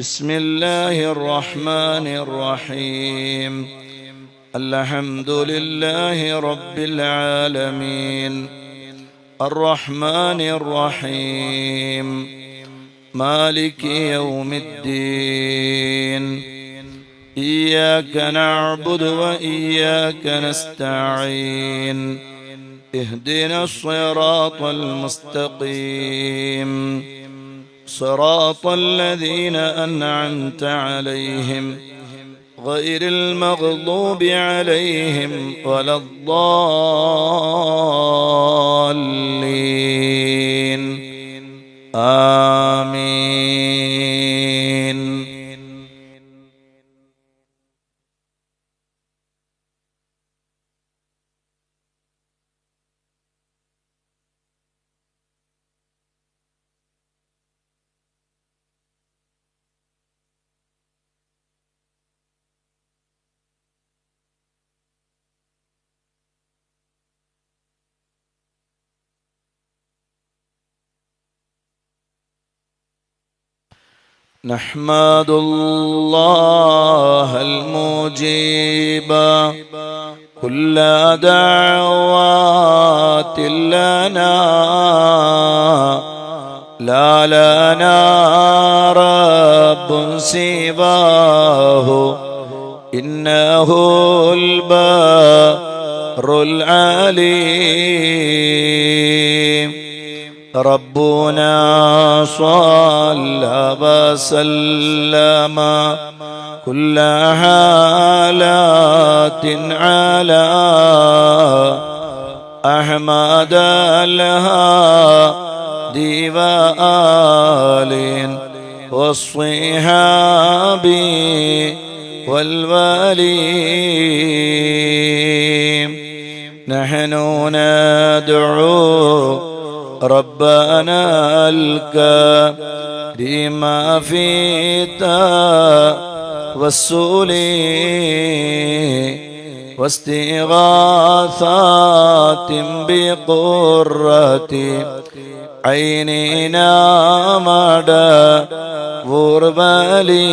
بسم الله الرحمن الرحيم. الحمد لله رب العالمين الرحمن الرحيم مالك يوم الدين. إياك نعبد وإياك نستعين. اهدنا الصراط المستقيم صراط الذين أنعمت عليهم غير المغضوب عليهم ولا الضالين. آمين. نحمد الله المجيب كل دعوات لنا، لا لنا رب سواه، إنه البر العليم. ربنا صلى وسلم كل حالات على أحمد الهادي وآل والصحاب والولي. نحن ندعو ربنا الكريم في توسل واستغاثات بقرة عيننا مدى وربلي.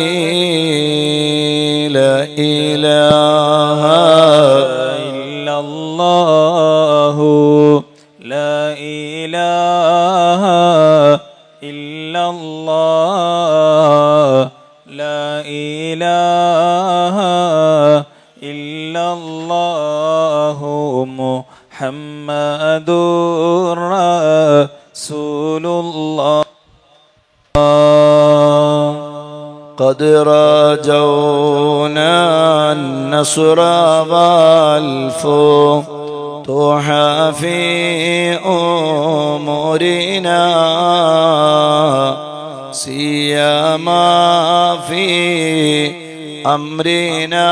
لا إله إلا الله، لا إله إلا الله، لا إله إلا الله، محمد رسول الله. قد رجونا النصر والفتوح في أمورنا، سيما في أمرنا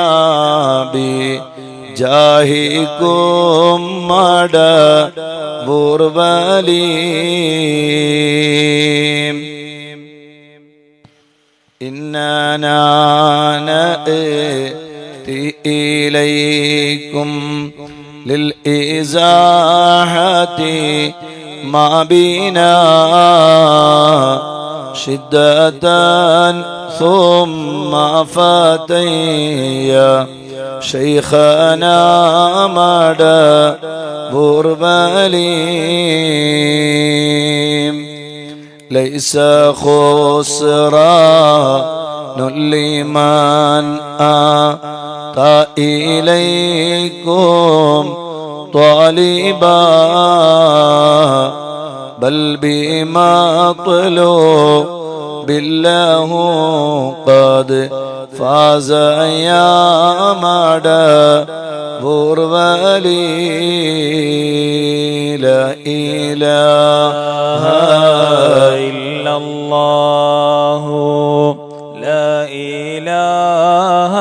بجاهكم مدى بربليم. إننا نأتي إليكم للإزاحة ما بنا شدة ثم فتيا شيخنا مدى بربليم. ليس خسران لمن أتى إليكم طالبا، بل بمطلوب الله قد فاز يا مدى بربلي. لا إله إلا الله، لا إله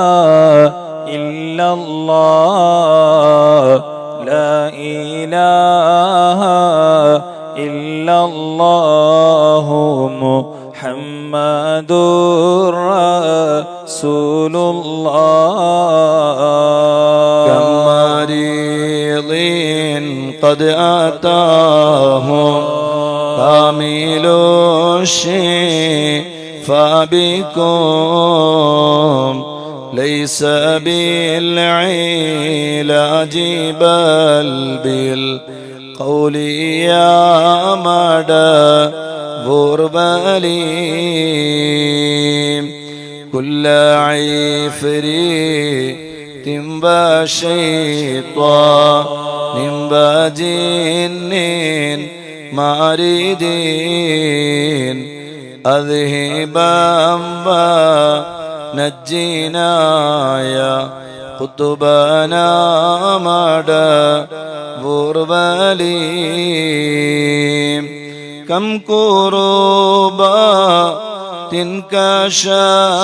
إلا الله، لا إله إلا الله، محمد رسول الله. كم مريض قد أتاهم كامل الشفاء فبكم ليس بالعلاج بل بالقول يا مدى غربالي كل عفريت وشيطان وجن مارد أذهبا ونجنا يا قطبنا مدى غربالي كم كربات كشفتم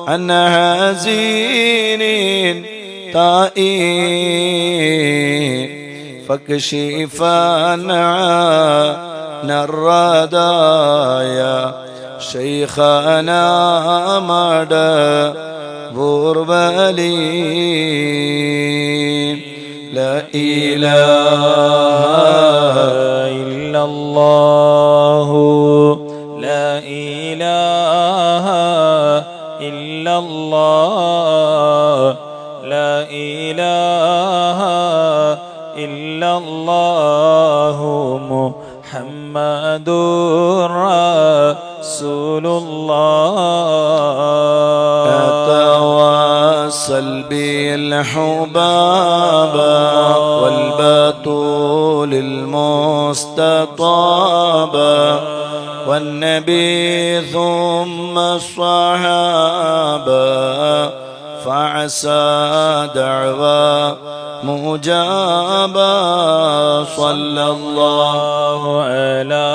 عن هزين تائب فاكشفا عنا الردايا شيخنا مدى غربالي لا إله إلا الله لا إله إلا الله لا إله إلا الله محمد رسول الله أتواصل بالحباب والبتول المستطاب والنبي ثم الصحابة فعسى دعوى مجابا صلى الله على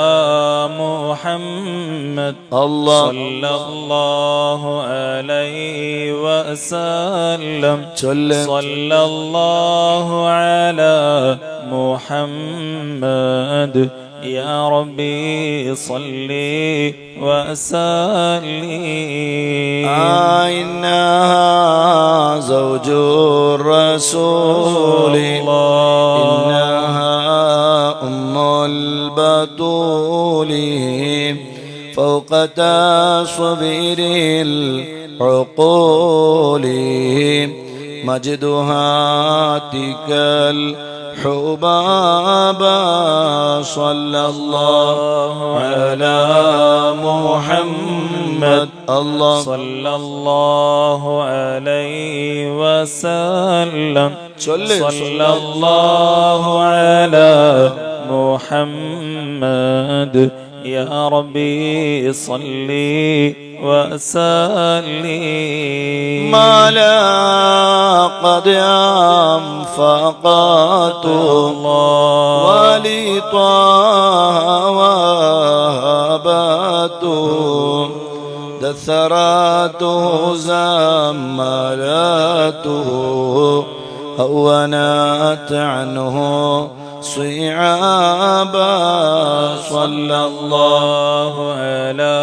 محمد الله صلى الله عليه وسلم صلى الله على محمد يا ربي صلي وسلم إنها زوج الرسول إنها أم البتول فوق تصوير العقول مجدها تلك الحباب صلى الله على محمد الله صلى الله عليه وسلم صلى الله على محمد يا ربي صلي وسلم ما لا قد أنفقت ولطه وهبت دثراته زملته هونت عنه صعابا صلى الله على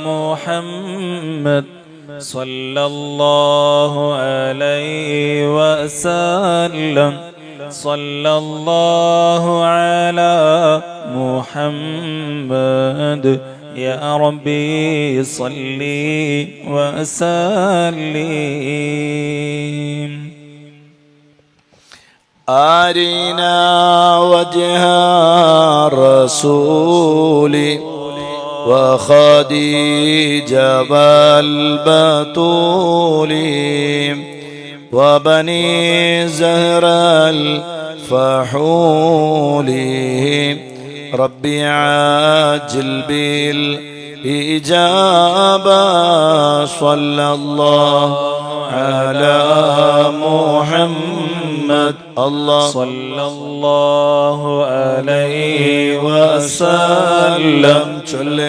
محمد صلى الله عليه وسلم صلى الله على محمد يا ربي صلي وسلم أرنا وجه الرسول وخديجة والبتول وبني زهر الفحول ربي عاجل بالإجابة صلى الله على محمد الله صلى الله عليه وسلم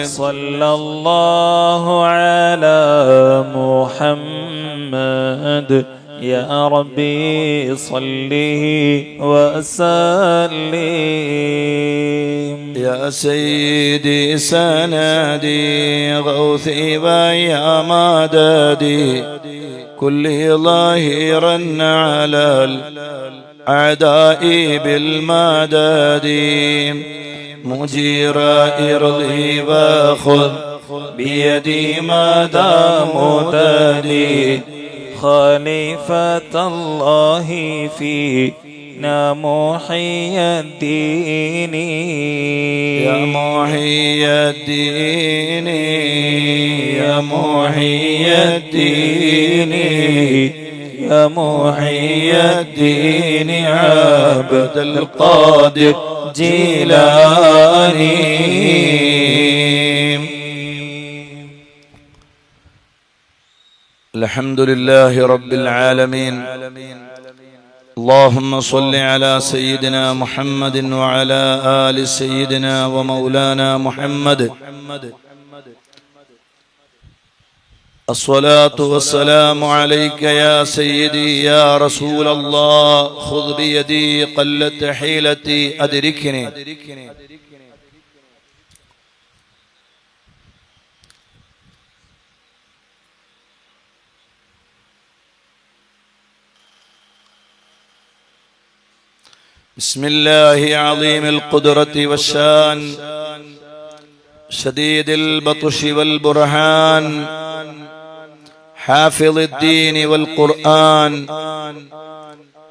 صلى الله على محمد يا ربي صلي وسلم يا سيدي سندي غوثي ويا مددي كل ظاهرا على الأعداء بالمدد مجير إرضي وخذ بيدي مدى مددي خليفة الله فينا محي الدين يا محي الدين يا محي الدين يا محي الدين عبد القادر جيلاني. الحمد لله رب العالمين. اللهم صل على سيدنا محمد وعلى آل سيدنا ومولانا محمد. الصلاة والسلام عليك يا سيدي يا رسول الله. خذ بيدي قلت حيلتي أدركني. بسم الله عظيم القدرة والشان شديد البطش والبرهان حافظ الدين والقرآن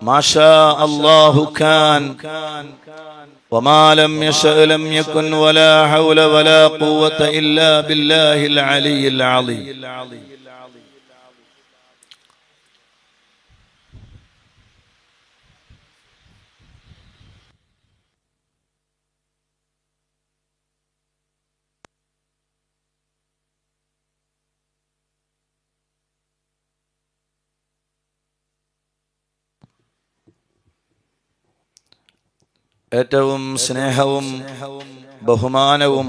ما شاء الله كان وما لم يشأ لم يكن ولا حول ولا قوة إلا بالله العلي العظيم. ഏറ്റവും സ്നേഹവും ബഹുമാനവും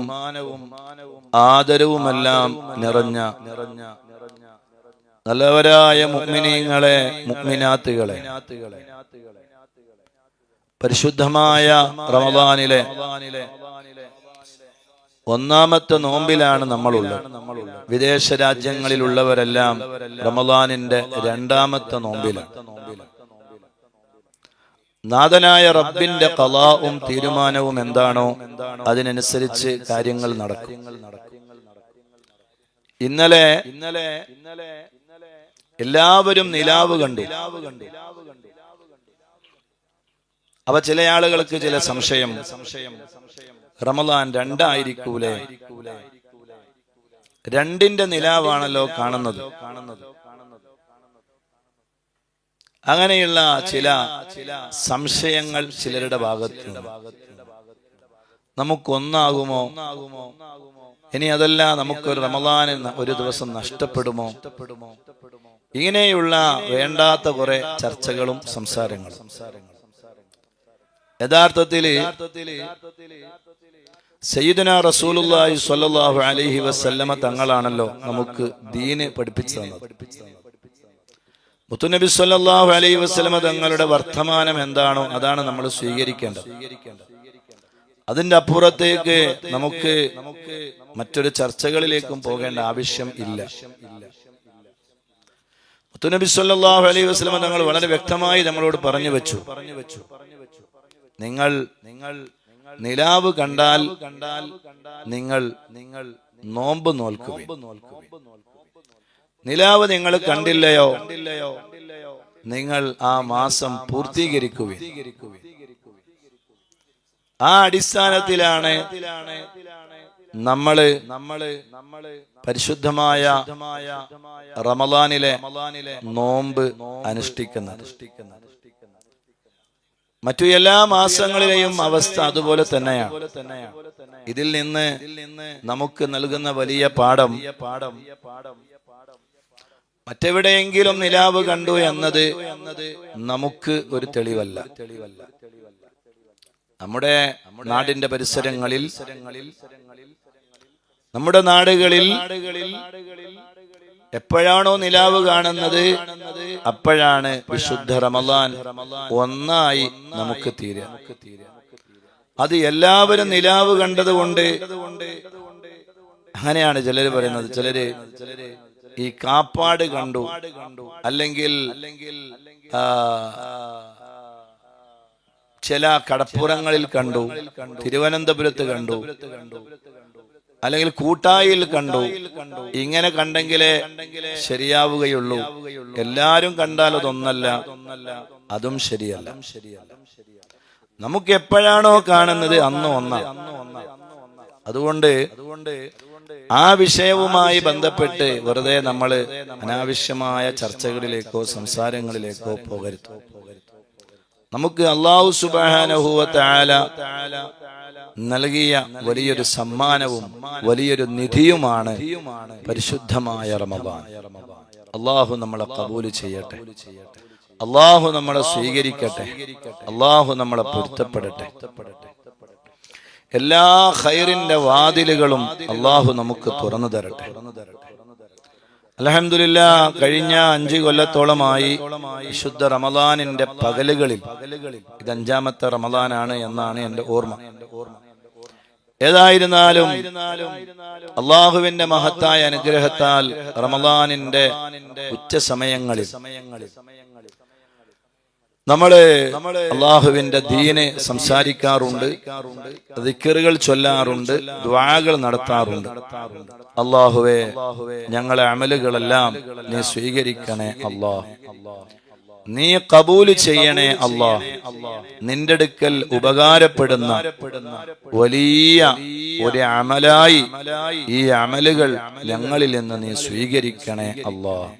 ആദരവുമെല്ലാം നിറഞ്ഞ നല്ലവരായ മുഅ്മിനീങ്ങളെ മുഅ്മിനാത്തുകളെ, പരിശുദ്ധമായ റമദാനിലെ ഒന്നാമത്തെ നോമ്പിലാണ് നമ്മളുള്ളത്. വിദേശ രാജ്യങ്ങളിലുള്ളവരെല്ലാം റമദാനിന്റെ രണ്ടാമത്തെ നോമ്പിലാണ്. നാഥനായ റബ്ബിന്റെ ഖളാഉം തീരുമാനവും എന്താണോ അതിനനുസരിച്ച് കാര്യങ്ങൾ നടക്കും. ഇന്നലെ എല്ലാവരും നിലാവ് കണ്ടു. അവ ചില ആളുകൾക്ക് ചില സംശയം, റമദാൻ രണ്ടായിരിക്കൂലേ? രണ്ടിന്റെ നിലാവാണല്ലോ കാണുന്നത്. അങ്ങനെയുള്ള ചില സംശയങ്ങൾ ചിലരുടെ ഭാഗത്തുണ്ട്. നമുക്കൊന്നാകുമോ? ഇനി അതല്ല, നമുക്കൊരു റമദാൻ ഒരു ദിവസം നഷ്ടപ്പെടുമോ? ഇങ്ങനെയുള്ള വേണ്ടാത്ത കുറെ ചർച്ചകളും സംസാരങ്ങളും. യഥാർത്ഥത്തില് സയ്യിദുനാ റസൂലുള്ളാഹി സ്വല്ലല്ലാഹു അലൈഹി വസല്ലമ തങ്ങളാണല്ലോ നമുക്ക് ദീന് പഠിപ്പിച്ചു തന്നത്. മുത്തുനബി സ്വല്ലല്ലാഹു അലൈഹി വസല്ലമ തങ്ങളുടെ വർത്തമാനം എന്താണോ അതാണ് നമ്മൾ സ്വീകരിക്കേണ്ടത്. അതിന്റെ അപ്പുറത്തേക്ക് നമുക്ക് മറ്റൊരു ചർച്ചകളിലേക്കും പോകേണ്ട ആവശ്യം ഇല്ല. മുത്തുനബി സ്വല്ലല്ലാഹു അലൈഹി വസല്ലമ തങ്ങൾ വളരെ വ്യക്തമായി നമ്മളോട് പറഞ്ഞു വെച്ചു, നിങ്ങൾ നിലാവ് കണ്ടാൽ നിങ്ങൾ നോമ്പ് നോൽക്കുവിൻ. നിലാവ് നിങ്ങൾ കണ്ടില്ലയോ, നിങ്ങൾ ആ മാസം പൂർത്തീകരിക്കുവിൻ. ആ അടിസ്ഥാനത്തിലാണ് നമ്മള് പരിശുദ്ധമായ റമദാനിലെ നോമ്പ് അനുഷ്ഠിക്കുന്നത്. മറ്റു എല്ലാ മാസങ്ങളിലെയും അവസ്ഥ അതുപോലെ തന്നെയാണ്. ഇതിൽ നിന്ന് നമുക്ക് നൽകുന്ന വലിയ പാഠം, മറ്റെവിടെയെങ്കിലും നിലാവ് കണ്ടു എന്നത് നമുക്ക് ഒരു തെളിവല്ല. നമ്മുടെ നാടിന്റെ പരിസരങ്ങളിൽ, നമ്മുടെ നാടുകളിൽ എപ്പോഴാണോ നിലാവ് കാണുന്നത് അപ്പോഴാണ് വിശുദ്ധ റമദാൻ ഒന്നായി നമുക്ക് തീരുക. അത് എല്ലാവരും നിലാവ് കണ്ടതുകൊണ്ട് അങ്ങനെയാണ് ചിലര് പറയുന്നത്. ചിലര് ഈ കാപ്പാട് കണ്ടു, അല്ലെങ്കിൽ ചില കടപ്പുറങ്ങളിൽ കണ്ടു, തിരുവനന്തപുരത്ത് കണ്ടു, അല്ലെങ്കിൽ കൂട്ടായിൽ കണ്ടു, ഇങ്ങനെ കണ്ടെങ്കിലേ ശരിയാവുകയുള്ളൂ. എല്ലാരും കണ്ടാൽ അതൊന്നല്ല, അതും ശരിയല്ല. നമുക്ക് എപ്പോഴാണോ കാണുന്നത് അന്ന് ഒന്നാണ്. അതുകൊണ്ട് ആ വിഷയവുമായി ബന്ധപ്പെട്ട് വെറുതെ നമ്മൾ അനാവശ്യമായ ചർച്ചകളിലേക്കോ സംസാരങ്ങളിലേക്കോ പോകരുത്. നമുക്ക് അല്ലാഹു സുബ്ഹാനഹു വ തആല നൽകിയ വലിയൊരു സമ്മാനവും വലിയൊരു നിധിയുമാണ് പരിശുദ്ധമായ റമദാൻ. അല്ലാഹു നമ്മളെ ഖബൂൽ ചെയ്യട്ടെ, അല്ലാഹു നമ്മളെ സ്വീകരിക്കട്ടെ, അല്ലാഹു നമ്മളെ പൊരുത്തപ്പെടട്ടെ. എല്ലാ ഖൈറിന്റെ വാതിലുകളും അല്ലാഹു നമുക്ക് തുറന്നു തരട്ടെ. അൽഹംദുലില്ലാഹ്, കഴിഞ്ഞ 5 കൊല്ലത്തോളമായി വിശുദ്ധ റമദാനിന്റെ പകലുകളിൽ, ഇത് 5ാമത്തെ റമദാനാണ് എന്നാണ് എന്റെ ഓർമ്മ. ഏതായിരുന്നാലും അള്ളാഹുവിന്റെ മഹത്തായ അനുഗ്രഹത്താൽ റമദാനിന്റെ ഉച്ച സമയങ്ങളിൽ നമ്മള് അള്ളാഹുവിന്റെ ദീന് സംസാരിക്കാറുണ്ട്, ദിക്റുകൾ ചൊല്ലാറുണ്ട്, ദുആകൾ നടത്താറുണ്ട്. അള്ളാഹുവേ, ഞങ്ങളെ അമലുകളെല്ലാം നീ സ്വീകരിക്കണേ അല്ലാഹ്, നീ കബൂല് ചെയ്യണേ അല്ലാഹ്. നിന്റെ അടുക്കൽ ഉപകാരപ്പെടുന്ന വലിയ ഒരു അമലായി ഈ അമലുകൾ ഞങ്ങളിൽ നിന്ന് നീ സ്വീകരിക്കണേ അല്ലാഹ്.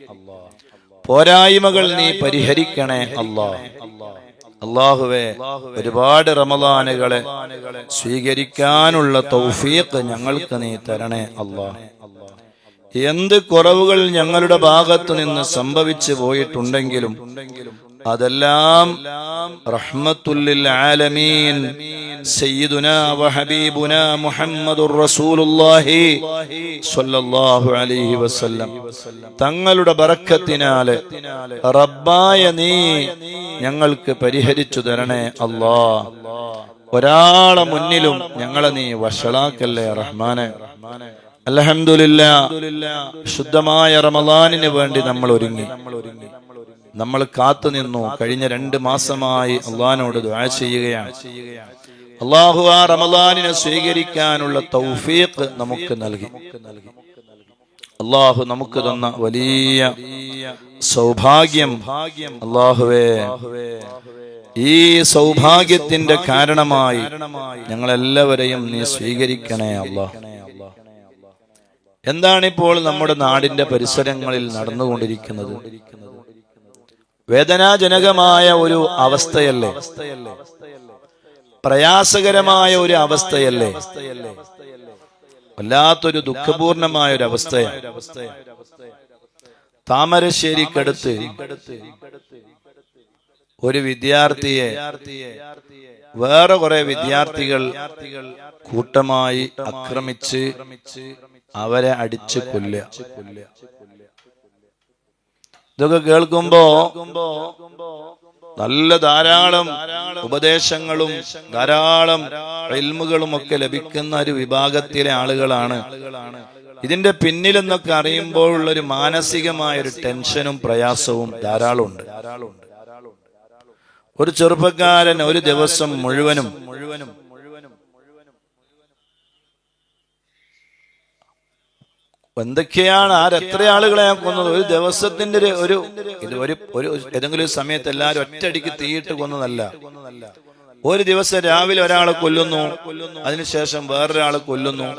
പോരായ്മകൾ നീ പരിഹരിക്കണേ അല്ലാഹ്. അല്ലാഹുവേ, ഒരുപാട് റമദാനുകളെ സ്വീകരിക്കാനുള്ള തൗഫീഖ് ഞങ്ങൾക്ക് നീ തരണേ അല്ലാഹ്. എന്ത് കുറവുകൾ ഞങ്ങളുടെ ഭാഗത്തു നിന്ന് സംഭവിച്ചു പോയിട്ടുണ്ടെങ്കിലും അതെല്ലാം റഹ്മത്തുൽ ആലമീൻ സയ്യിദുനാ വ ഹബീബുനാ മുഹമ്മദുർ റസൂലുള്ളാഹി സ്വല്ലല്ലാഹു അലൈഹി വസല്ലം തങ്ങളുടെ ബറക്കത്തിനാലെ റബ്ബായ നീ ഞങ്ങൾക്ക് പരിഹരിച്ചു തരണേ അല്ലാഹ്. ഒരാളെ മുന്നിലും ഞങ്ങളെ നീ വഷളാക്കല്ലേ റഹ്മാനെ. അൽഹംദുലില്ലാഹ്, ശുദ്ധമായ റമദാനിന് വേണ്ടി നമ്മൾ ഒരുങ്ങി, നമ്മൾ കാത്തുനിന്നു. കഴിഞ്ഞ 2 മാസമായി അള്ളാഹിനോട് ദുആ ചെയ്യുകയാണ്. അള്ളാഹു ആ റമദാനിനെ സ്വീകരിക്കാനുള്ള തൗഫീഖ് നമുക്ക് നൽകി. അള്ളാഹു നമുക്ക് തന്ന വലിയ സൗഭാഗ്യം, അള്ളാഹുവേ, ഈ സൗഭാഗ്യത്തിന്റെ കാരണമായി ഞങ്ങളെല്ലാവരെയും നീ സ്വീകരിക്കണേ അല്ലാഹ്. എന്താണിപ്പോൾ നമ്മുടെ നാടിന്റെ പരിസരങ്ങളിൽ നടന്നുകൊണ്ടിരിക്കുന്നത്? വേദനാജനകമായ ഒരു അവസ്ഥയല്ലേ? പ്രയാസകരമായ ഒരു അവസ്ഥയല്ലേ? വല്ലാത്തൊരു ദുഃഖപൂർണമായ ഒരു അവസ്ഥയാണ്. താമരശ്ശേരിക്കടുത്ത് ഒരു വിദ്യാർത്ഥിയെ വേറെ കുറെ വിദ്യാർത്ഥികൾ കൂട്ടമായി ആക്രമിച്ച് അവരെ അടിച്ചു കൊല്ലുക. ഇതൊക്കെ കേൾക്കുമ്പോ നല്ല ധാരാളം ഉപദേശങ്ങളും ധാരാളം ഇൽമുകളും ഒക്കെ ലഭിക്കുന്ന ഒരു വിഭാഗത്തിലെ ആളുകളാണ്. ഇതിന്റെ പിന്നിലെന്നൊക്കെ അറിയുമ്പോഴുള്ള ഒരു മാനസികമായ ഒരു ടെൻഷനും പ്രയാസവും ധാരാളം ഉണ്ട്. ഒരു ചെറുപ്പക്കാരൻ ഒരു ദിവസം മുഴുവനും എന്തൊക്കെയാണ്, ആരെത്ര ആളുകളെ കൊന്നത്? ഒരു ദിവസത്തിന്റെ ഒരു ഏതെങ്കിലും ഒരു സമയത്ത് എല്ലാവരും ഒറ്റയടിക്ക് തീയിട്ട് കൊന്നതല്ല. ഒരു ദിവസം രാവിലെ ഒരാളെ കൊല്ലുന്നു, അതിനുശേഷം വേറൊരാളെ കൊല്ലുന്നു,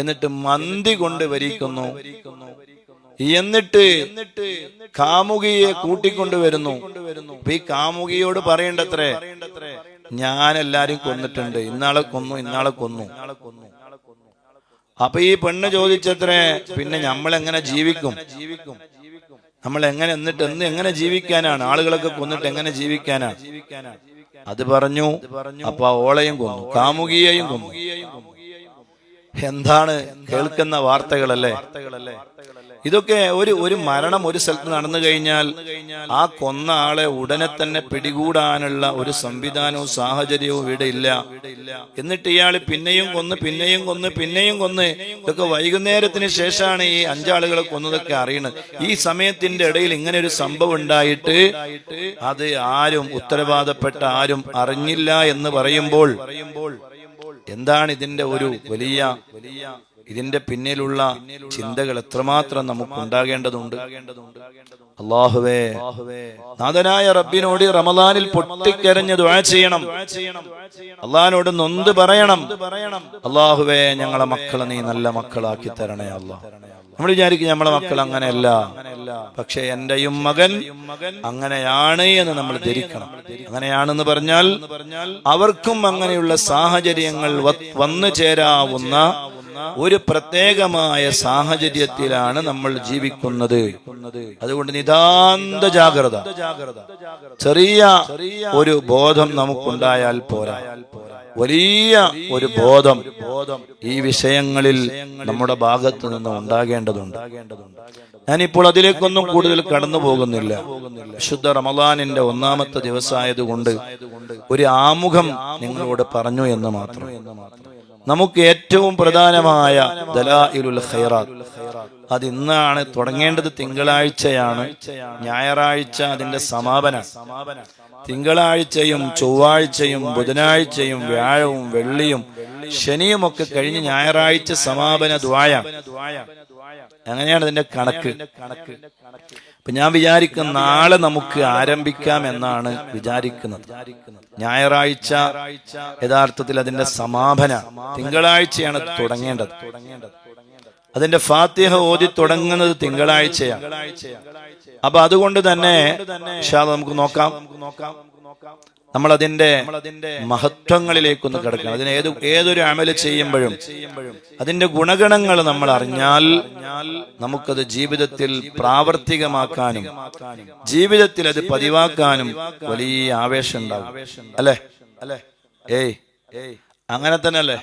എന്നിട്ട് മന്തി കൊണ്ട് വരിക്കുന്നു, എന്നിട്ട് കാമുകിയെ കൂട്ടിക്കൊണ്ടുവരുന്നു. ഈ കാമുകിയോട് പറയണ്ടത്രേ, ഞാൻ എല്ലാരും കൊന്നിട്ടുണ്ട്, ഇന്നാളെ കൊന്നു. അപ്പൊ ഈ പെണ്ണ് ചോദിച്ചത്രേ, പിന്നെ നമ്മളെങ്ങനെ ജീവിക്കും? നമ്മൾ എങ്ങനെ ജീവിക്കാനാണ്? ആളുകളൊക്കെ കൊന്നിട്ട് എങ്ങനെ ജീവിക്കാനാണ്? അത് പറഞ്ഞു. അപ്പൊ ഓളെയും കൊന്നു, കാമുകിയെയും കൊന്നു. എന്താണ് കേൾക്കുന്ന വാർത്തകളല്ലേ ഇതൊക്കെ? ഒരു മരണം ഒരു സ്ഥലത്ത് നടന്നു കഴിഞ്ഞാൽ ആ കൊന്ന ആളെ ഉടനെ തന്നെ പിടികൂടാനുള്ള ഒരു സംവിധാനവും സാഹചര്യവും ഇവിടെ ഇല്ല. എന്നിട്ട് ഇയാൾ പിന്നെയും കൊന്ന് ഇതൊക്കെ വൈകുന്നേരത്തിന് ശേഷമാണ് ഈ 5 ആളുകളെ കൊന്നതൊക്കെ അറിയുന്നത്. ഈ സമയത്തിന്റെ ഇടയിൽ ഇങ്ങനെ ഒരു സംഭവം ഉണ്ടായിട്ട് അത് ആരും ഉത്തരവാദപ്പെട്ട ആരും അറിഞ്ഞില്ല എന്ന് പറയുമ്പോൾ എന്താണ് ഇതിന്റെ ഒരു വലിയ ഇതിന്റെ പിന്നിലുള്ള ചിന്തകൾ എത്രമാത്രം നമുക്ക് ഉണ്ടാകേണ്ടതുണ്ട്. അല്ലാഹുവേ, നാഥനായ റബ്ബിനോട് റമദാനിൽ പൊട്ടിക്കരഞ്ഞ് ദുആ ചെയ്യണം. അല്ലാഹുവോട് നൊന്ത് പറയണം, അല്ലാഹുവേ ഞങ്ങളെ മക്കളെ നീ നല്ല മക്കളാക്കി തരണേ അല്ലാഹ്. നമ്മൾ വിചാരിക്കും നമ്മളെ മക്കൾ അങ്ങനെയല്ല, പക്ഷെ എന്റെയും മകൻ അങ്ങനെയാണ് എന്ന് നമ്മൾ ധരിക്കണം. അങ്ങനെയാണെന്ന് പറഞ്ഞാൽ അവർക്കും അങ്ങനെയുള്ള സാഹചര്യങ്ങൾ വന്നു ചേരാവുന്ന ഒരു പ്രത്യേകമായ സാഹചര്യത്തിലാണ് നമ്മൾ ജീവിക്കുന്നത്. അതുകൊണ്ട് നിതാന്ത ജാഗ്രത, ചെറിയ ഒരു ബോധം നമുക്കുണ്ടായാൽ പോരാ, വലിയ ഒരു ബോധം ഈ വിഷയങ്ങളിൽ നമ്മുടെ ഭാഗത്ത് നിന്ന് ഉണ്ടാകേണ്ടതുണ്ട്. ഞാനിപ്പോൾ അതിലേക്കൊന്നും കൂടുതൽ കടന്നു പോകുന്നില്ല. വിശുദ്ധ റമളാനിന്റെ ഒന്നാമത്തെ ദിവസമായതുകൊണ്ട് ഒരു ആമുഖം നിങ്ങളോട് പറഞ്ഞു എന്ന് മാത്രം. നമുക്ക് ഏറ്റവും പ്രധാനമായ ദലായിലുൽ ഖൈറാത്ത് അത് ഇന്നാണ് തുടങ്ങേണ്ടത്. തിങ്കളാഴ്ചയാണ്, ഞായറാഴ്ച അതിന്റെ സമാപനം. തിങ്കളാഴ്ചയും ചൊവ്വാഴ്ചയും ബുധനാഴ്ചയും വ്യാഴവും വെള്ളിയും ശനിയും ഒക്കെ കഴിഞ്ഞ് ഞായറാഴ്ച സമാപന ദുആയാണ്. അങ്ങനെയാണ് അതിന്റെ കണക്ക്. അപ്പൊ ഞാൻ വിചാരിക്കും നാളെ നമുക്ക് ആരംഭിക്കാം എന്നാണ് വിചാരിക്കുന്നത്. ഞായറാഴ്ച യഥാർത്ഥത്തിൽ അതിന്റെ സമാപന, തിങ്കളാഴ്ചയാണ് തുടങ്ങേണ്ടത്. അതിന്റെ ഫാത്തിഹ ഓതി തുടങ്ങുന്നത് തിങ്കളാഴ്ചയാണ്. അപ്പൊ അതുകൊണ്ട് തന്നെ നമുക്ക് നോക്കാം, നമ്മൾ അതിന്റെ മഹത്വങ്ങളിലേക്കൊന്ന് കിടക്കണം. അതിന് ഏതൊരു അമല് ചെയ്യുമ്പോഴും അതിന്റെ ഗുണഗണങ്ങൾ നമ്മൾ അറിഞ്ഞാൽ നമുക്കത് ജീവിതത്തിൽ പ്രാവർത്തികമാക്കാനും ജീവിതത്തിൽ അത് പതിവാക്കാനും വലിയ ആവേശം ഉണ്ടാകും. അല്ലേ? ഏയ് അങ്ങനെ തന്നെ അല്ലേ?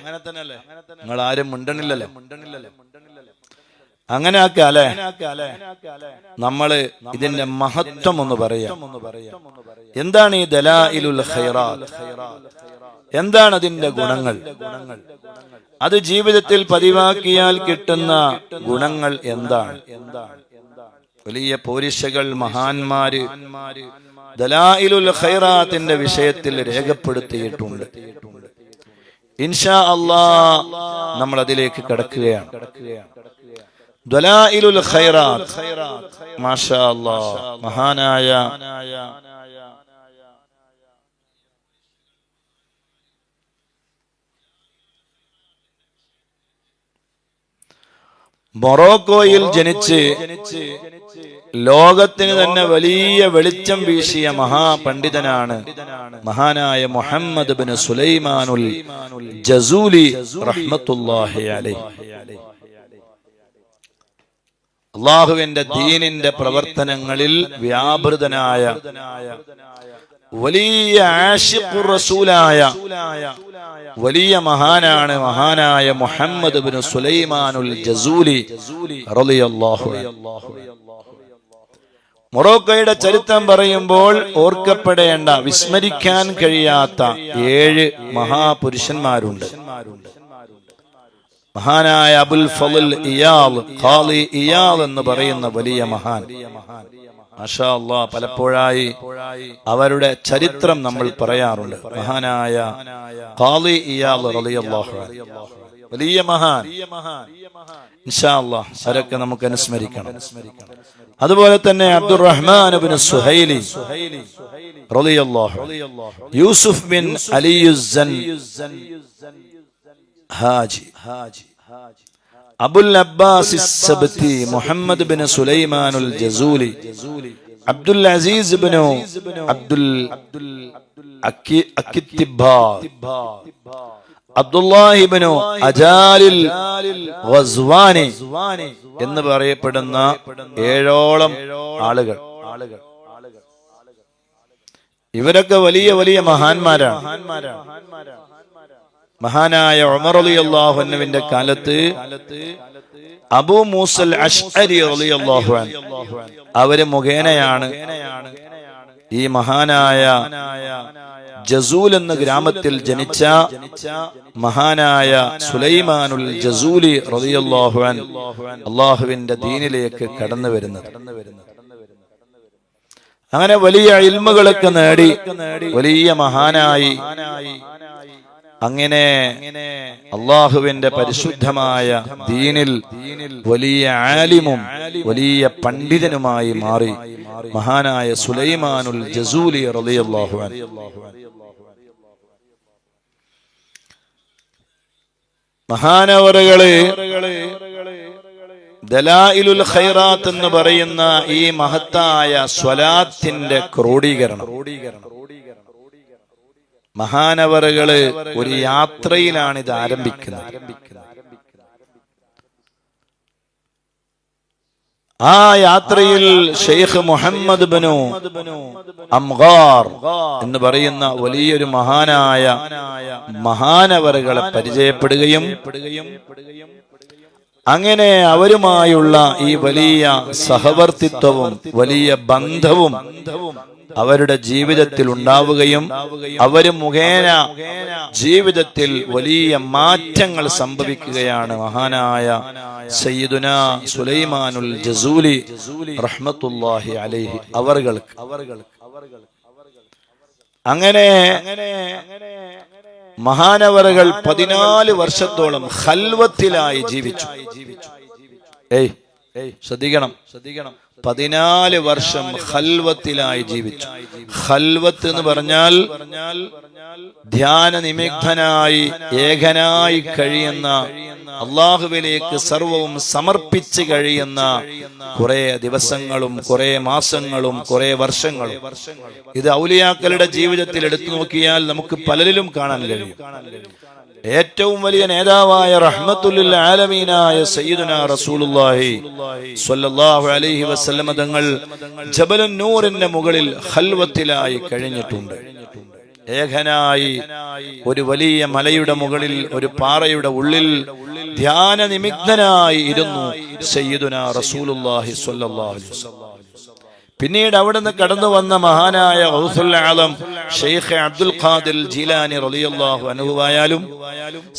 നിങ്ങൾ ആരും മിണ്ടണില്ലല്ലോ. അങ്ങനെ ആക്കാല്ലേ നമ്മള് ഇതിന്റെ മഹത്വം ഒന്ന് പറയാം. എന്താണ് ഈ ദലായിലുൽ ഖൈറാത്ത്? എന്താണ് അതിന്റെ ഗുണങ്ങൾ? അത് ജീവിതത്തിൽ പതിവാക്കിയാൽ കിട്ടുന്ന ഗുണങ്ങൾ എന്താണ്? വലിയ പോരിശകൾ മഹാന്മാര് ദലായിലുൽ ഖൈറാത്തിന്റെ വിഷയത്തിൽ രേഖപ്പെടുത്തിയിട്ടുണ്ട്. ഇൻഷാ അല്ലാഹ് നമ്മൾ അതിലേക്ക് കടക്കുകയാണ്. ദലായിലുൽ ഖൈറാത്ത്, മാഷാ അല്ലാഹ്, മഹാനായ മൊറോക്കോയിൽ ജനിച്ച് ലോകത്തിന് തന്നെ വലിയ വെളിച്ചം വീശിയ മഹാപണ്ഡിതനാണ് മഹാനായ മുഹമ്മദ് ബിൻ സുലൈമാനുൽ ജസൂലി റഹ്മത്തുള്ളാഹി അലൈഹി. അല്ലാഹുവിന്റെ ദീനിന്റെ പ്രവർത്തനങ്ങളിൽ വ്യാപൃതനായ വലിയ ആശിഖുർ റസൂലായ വലിയ മഹാനാണ് മഹാനായ മുഹമ്മദ് ബിൻ സുലൈമാനുൽ ജസൂലി റളിയല്ലാഹു അൻഹു. മൊറോക്കോയുടെ ചരിത്രം പറയുമ്പോൾ ഓർക്കപ്പെടേണ്ട, വിസ്മരിക്കാൻ കഴിയാത്ത 7 മഹാപുരുഷന്മാരുണ്ട്. മഹാനായ അബുൽ ഫളൽ ഇയാൽ, ഖാളി ഇയാൽ എന്ന് പറയുന്ന വലിയ മഹാൻ, മാഷാ അല്ലാഹ്, പലപ്പോഴായി അവരുടെ ചരിത്രം നമ്മൾ പറയാറുണ്ട്. മഹാനായ ഖാളി ഇയാൽ റളിയല്ലാഹു അൻഹു വലിയ മഹാൻ. ഇൻഷാ അല്ലാഹ് അവരൊക്കെ നമുക്ക് അനുസ്മരിക്കണം. അതുപോലെ തന്നെ അബ്ദുറഹ്മാൻ ഇബ്നു സുഹൈലി റളിയല്ലാഹു അൻഹു, യൂസുഫ് ബിൻ അലിയുസ്സൻ ഹാജി, അബുൽ അബ്ബാസ് സബ്തി, മുഹമ്മദ് ബിൻ സുലൈമാനുൽ ജസൂലി, അബ്ദുൽ അസീസ് ബിൻ അബ്ദുൽ അക്കിത്തിബാ, അബ്ദുല്ലാഹി ഇബ്നു അജാലിൽ ഗസ്വാനി എന്ന് പറയപ്പെടുന്ന 7ഓളം ആളുകൾ. ഇവരൊക്കെ വലിയ വലിയ മഹാന്മാരാണ്. മഹാനായ ഉമർ റളിയല്ലാഹു അൻഹുവിന്റെ കാലത്ത് അബൂ മൂസൽ അശ്അരി റളിയല്ലാഹു അൻഹു അവര് മുഖേനയാണ് ഈ മഹാനായ ജസൂൽ എന്ന ഗ്രാമത്തിൽ ജനിച്ച മഹാനായ സുലൈമാനുൽ ജസൂലി റളിയല്ലാഹു അൻഹു അല്ലാഹുവിന്റെ ദീനിലേക്ക് കടന്നു വരുന്നത്. അങ്ങനെ വലിയ ഇൽമുകളൊക്കെ നേടി വലിയ മഹാനായി അങ്ങനെ അള്ളാഹുവിന്റെ പരിശുദ്ധമായ ദീനിൽ വലിയ ആലിമും വലിയ പണ്ഡിതനുമായി മാറി മഹാനായ സുലൈമാനുൽ ജസൂലി റളിയല്ലാഹു അൻഹു. മഹാനവറുകള് ദലായിലുൽ ഖൈറാത്ത് എന്ന് പറയുന്ന ഈ മഹത്തായ സ്വലാത്തിന്റെ ക്രോഡീകരണം മഹാനവറുകള് ഒരു യാത്രയിലാണ് ഇത് ആരംഭിക്കുന്നത്. ആ യാത്രയിൽ ഷെയ്ഖ് മുഹമ്മദ് ബിനു അംഗാർ എന്ന് പറയുന്ന വലിയൊരു മഹാനവറുകളെ പരിചയപ്പെടുകയും അങ്ങനെ അവരുമായുള്ള ഈ വലിയ സഹവർത്തിത്വവും വലിയ ബന്ധവും അവരുടെ ജീവിതത്തിൽ ഉണ്ടാവുകയും അവര് മുഖേന ജീവിതത്തിൽ വലിയ മാറ്റങ്ങൾ സംഭവിക്കുകയാണ് മഹാനായ സയ്യിദുനാ സുലൈമാനുൽ ജസൂലി റഹ്മത്തുള്ളാഹി അലൈഹി അവർക്ക്. അങ്ങനെ മഹാനവറുകൾ 14 വർഷത്തോളം ഖൽവത്തിലായി ജീവിച്ചു. ശ്രദ്ധിക്കണം, 14 വർഷം ഖൽവത്തിലായി ജീവിച്ചു. ഖൽവത്ത് എന്ന് പറഞ്ഞാൽ ധ്യാന നിമിഗ്ധനായി ഏകനായി കഴിയുന്ന, അള്ളാഹുവിലേക്ക് സർവവും സമർപ്പിച്ച് കഴിയുന്ന കുറെ ദിവസങ്ങളും കുറെ മാസങ്ങളും കുറെ വർഷങ്ങളും. ഇത് ഔലിയാക്കളുടെ ജീവിതത്തിൽ എടുത്തു നോക്കിയാൽ നമുക്ക് പലരിലും കാണാൻ കഴിയും. ഏറ്റവും വലിയ നേതാവായ റഹ്മത്തുൽ ആലമീനായ സയ്യിദുനാ റസൂലുള്ളാഹി സ്വല്ലല്ലാഹു അലൈഹി വസല്ലം തങ്ങൾ ജബലുൻ നൂറിന്റെ മുകളിൽ ഖൽവത്തിലായി കഴിഞ്ഞിട്ടുണ്ട്. ഏകനായി ഒരു വലിയ മലയുടെ മുകളിൽ ഒരു പാറയുടെ ഉള്ളിൽ ധ്യാന നിമിഗ്ധനായി ഇരുന്നു സയ്യിദുനാ റസൂലുള്ളാഹി സ്വല്ലല്ലാഹു അലൈഹി വസല്ലം. പിന്നീട് അവിടുന്ന് കടന്നു വന്ന മഹാനായ ഗൗസുൽ ആലം ഷെയ്ഖ് അബ്ദുൽ ഖാദിർ ജീലാനി റളിയല്ലാഹു അൻഹു ആയാലും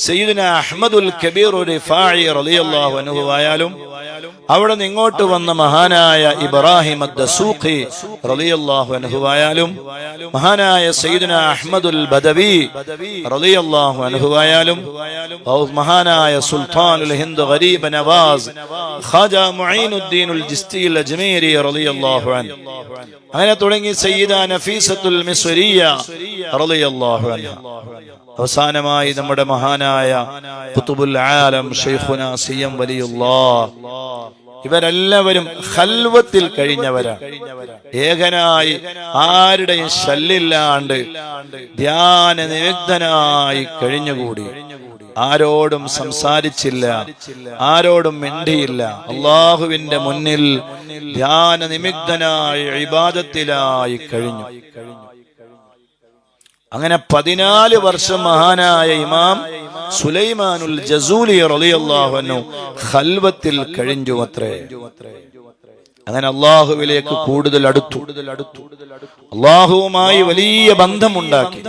സയ്യിദുനാ അഹ്മദുൽ കബീർ റിഫാഇ റളിയല്ലാഹു അൻഹു ആയാലും അവിടെ ഇങ്ങോട്ട് വന്ന മഹാനായ ഇബ്രാഹിം അദ്ദസൂഖി റളിയല്ലാഹു അൻഹു ആയാലും മഹാനായ സയ്യിദുനാ അഹ്മദുൽ ബദവി റളിയല്ലാഹു അൻഹു ആയാലും മഹാനായ സുൽത്താനുൽ ഹിന്ദ് ഗരീബ് നവാസ് ഖാജ മുഈനുദ്ദീനുൽ ജിസ്തിൽ അജ്മീരി റളിയല്ലാഹു അൻഹു, അങ്ങനെ തുടങ്ങി സയ്യിദ നഫീസത്തുൽ മിസ്രിയ റളിയല്ലാഹു അൻഹ. അവസാനമായി നമ്മുടെ മഹാനായ ഖുതുബുൽ ആലം ശൈഖുനാ സിയം വലിയുല്ലാഹ്. ഇവരെല്ലാവരും ഖൽവത്തിൽ കഴിഞ്ഞവരാണ്. ഏകനായി ആരുടെയും ശല്യമില്ലാണ്ട് ധ്യാന നിമഗ്നനായി കഴിഞ്ഞുകൂടി. ആരോടും സംസാരിച്ചില്ല, ആരോടും മിണ്ടിയില്ല. അള്ളാഹുവിന്റെ മുന്നിൽ ധ്യാന നിമഗ്നനായി ഇബാദത്തിലായി കഴിഞ്ഞു. അങ്ങനെ 14 വർഷം മഹാനായ ഇമാം സുലൈമാനുൽ ജസൂലി റളിയല്ലാഹു അൻഹു ഖൽവത്തിൽ കഴിഞ്ഞു അത്രേ. അങ്ങനെ അള്ളാഹുവിലേക്ക് കൂടുതൽ അടുത്തു, അള്ളാഹുവുമായി വലിയ ബന്ധമുണ്ടാക്കി.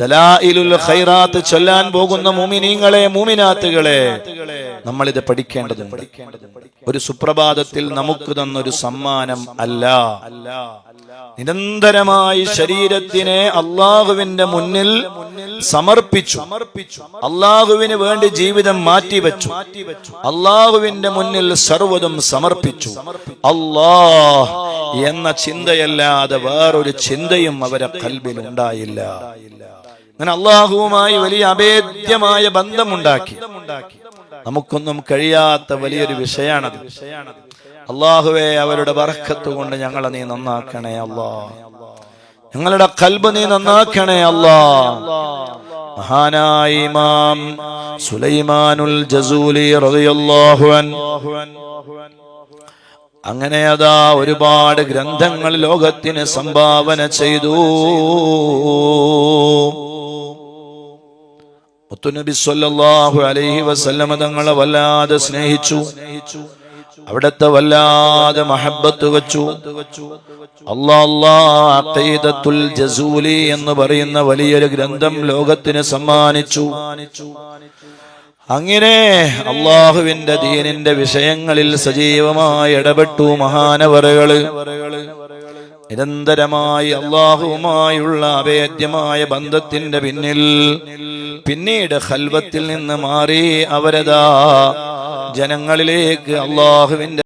ദലായിലുൽ ഖൈറാത്ത് ചൊല്ലാൻ പോകുന്ന മുഅ്മിനീങ്ങളെ, മുഅ്മിനാത്തുകളെ, നമ്മൾ ഇത് പഠിക്കേണ്ടതുണ്ട്. ഒരു സുപ്രഭാതത്തിൽ നമുക്ക് തന്നൊരു സമ്മാനം അല്ല. നിരന്തരമായി ശരീരത്തിനെ അള്ളാഹുവിന്റെ മുന്നിൽ സമർപ്പിച്ചു, അള്ളാഹുവിന് വേണ്ടി ജീവിതം മാറ്റിവെച്ചു, അള്ളാഹുവിന്റെ മുന്നിൽ സർവ്വതും സമർപ്പിച്ചു. അല്ലാഹ് എന്ന ചിന്തയല്ലാതെ വേറൊരു ചിന്തയും അവരെ ഖൽബിൽ ഉണ്ടായില്ല. അങ്ങനെ അള്ളാഹുവുമായി വലിയ അഭേദ്യമായ ബന്ധമുണ്ടാക്കി. നമുക്കൊന്നും കഴിയാത്ത വലിയൊരു വിഷയാണത്. അള്ളാഹുവേ, അവരുടെ ബർക്കത്ത് കൊണ്ട് ഞങ്ങളെ നീ നന്നാക്കണേ അല്ലാ. ഞങ്ങളുടെ ഖൽബ് നീ നന്നാക്കണേ അല്ലാ. മഹാനായ ഇമാം സുലൈമാനുൽ ജസൂലി റളിയല്ലാഹു അൻഹു അങ്ങനെ അതാ ഒരുപാട് ഗ്രന്ഥങ്ങൾ ലോകത്തിന് സംഭാവന ചെയ്തു. മുത്തുനബി സ്വല്ലല്ലാഹു അലൈഹി വസല്ലം തങ്ങളെ വല്ലാതെ സ്നേഹിച്ചു, അവിടത്തെ വല്ലാതെ മഹബ്ബത്ത് വെച്ചു. അഖീദത്തുൽ ജസൂലി എന്ന് പറയുന്ന വലിയൊരു ഗ്രന്ഥം ലോകത്തിന് സമ്മാനിച്ചു. അങ്ങനെ അള്ളാഹുവിന്റെ ദീനിന്റെ വിഷയങ്ങളിൽ സജീവമായി ഇടപെട്ടു മഹാനവറുകള്. നിരന്തരമായി അള്ളാഹുവുമായുള്ള അഭേദ്യമായ ബന്ധത്തിന്റെ പിന്നീട് ഖൽവത്തിൽ നിന്ന് മാറി അവരതാ ജനങ്ങളിലേക്ക് അള്ളാഹുവിന്റെ